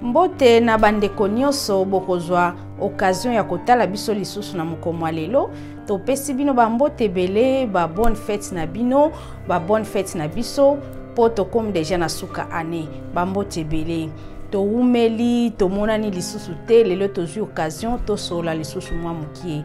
Mbote na bandeko nyonso bokozwa occasion ya kotala biso lisusu na mokomwa lelo to pesi bino ba mbote belé ba bonne fête na bino ba bonne fête na biso poto comme déjà na suka année ba mbote belé to umeli to monani lisusu te lelo tozwi occasion to sola lisusu mwa mukie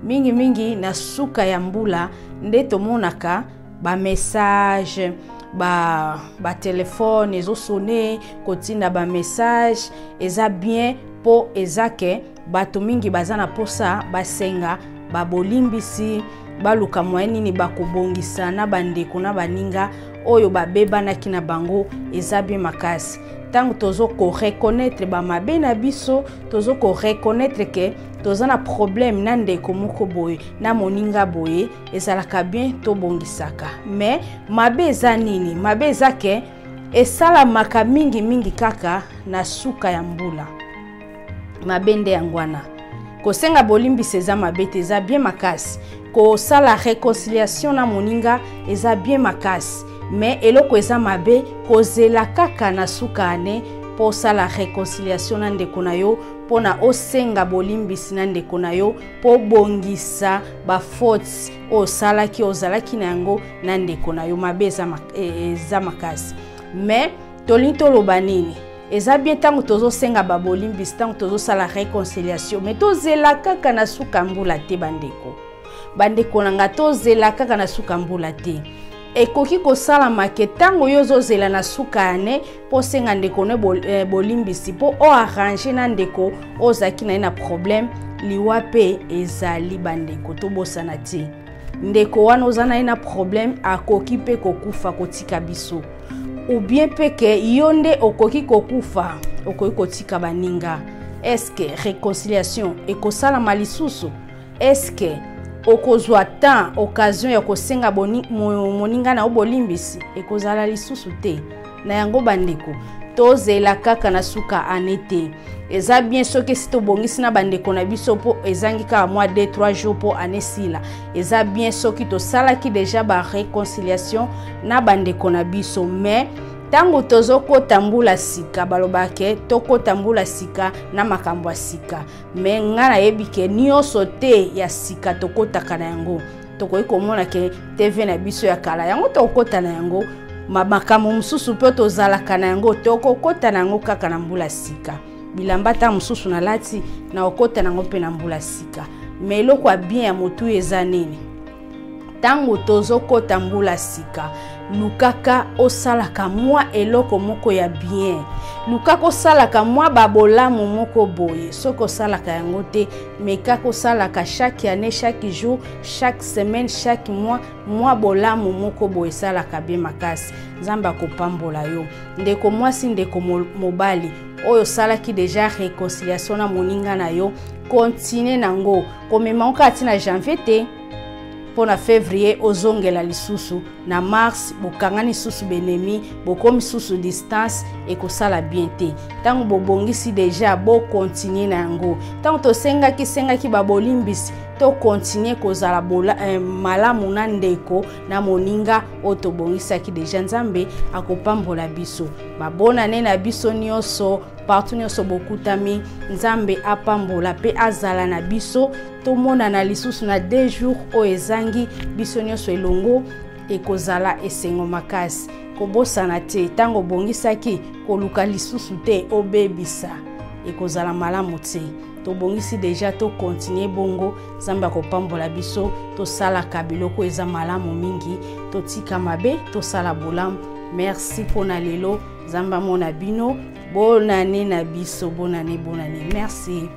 mingi na suka ya mbula nde to monaka ba message ba téléphone ezo sonner kotinda ba message eza bien po ezake bato mingi bazana posa basenga ba bolimbisi baluka moyeni ni bakobongisa na bandeko na baninga oyo babeba na kina bango eza bien makasi tango tozo ko reconnaître ba mabe na biso tozo ko reconnaître que toza na problème na ndeko moko boye na moninga boye ezalaka bien to bongisaka mais mabe eza nini mabe eza ke esala maka mingi kaka na suka ya mbula mabende yangwana kosenga bolimbisa eza mabe te eza bien makasi ko sala réconciliation na moninga eza bien makasi mais eloko eza mabe kozela kaka na suka ane po sala réconciliation na ndeko na yo pona osenga bolimbisi na ndeko na yo po bongisa ba fautes o sala ki ozalaki na yango na ndeko na yo mabe eza makasi mais tolinto loba nini eza bien tango tozo senga ba bolimbisi tango tozo sala réconciliation mais tozela kaka na suka mbula te bandeko nanga tozela kaka na suka mbula te ekoki kosala make tango yozo zela na suka ane po senga ndeko ne bolimbisi po o arranger na ndeko ozaki na problème liwa pe ezali bandeko to bosana te ndeko wana ozana ina problème akoki pe kokufa kotika biso ou bien pe ke yonde okoki kokufa okoki kotika baninga est-ce que réconciliation ekosala malisusu est-ce que okozwa temps occasion ya kosenga moninga na obolimbisi ekozala lisusu te na yango bandeko tozela kaka na suka anete eza bien soki si tobongisi na bandeko na biso po ezangi ka mois 2-3 jours po anesila eza bien soki tosalaki déjà ba réconciliation na bandeko na biso mais tango tozo kotambula sika balobake tokotambula sika na makambo ya sika me ngana yebike nyonso te ya sika tokotaka na yango tokoki komona ke TV na biso ya kala yango tokota na yango makambo mususu pe tozalaka na yango tokokota na yango kaka na mbula sika bilamba ta mususu na lati na okota na yango pe na mbula sika me eloko ya bien ya motu eza nini tango tozo kotambula sika lukaka osalaka mwa eloko moko ya bien lukaka osalaka mwa babolamu moko boye soko salaka yango te mekaka osalaka chaque année chaque jour chaque semaine chaque mois mwa bolamu moko boye salaka bien makasi nzamba kopambola yo ndeko mwasi ndeko mobali oyo salaki déjà réconciliation na moninga na yo continue nango komema okati na janvier te pour na février ozongela lisusu na mars bokangani susu benemi bokomi susu distance ekosala bien te tango bobongisi déjà bo continuer na yango tango tosengaki babolimbisi to continuer kozala malamu na ndeko na moninga otobongisaki déjà nzambe akopambola biso babonane na biso nyonso partout nyonso bokutami nzambe apambola pe azala na biso tomona na lisusu na 2 jours o ezangi biso nyonso elongo ekozala esengo makasi kobosana te tango bongisaki koluka lisusu te obebisa ekozala malamu te tobongisi déjà to continuer bongo nzambe akopambola biso tosalaka biloko eza malamu mingi totika mabe tosala bolamu merci pona lelo nzambe amona bino bonane na biso bonane merci.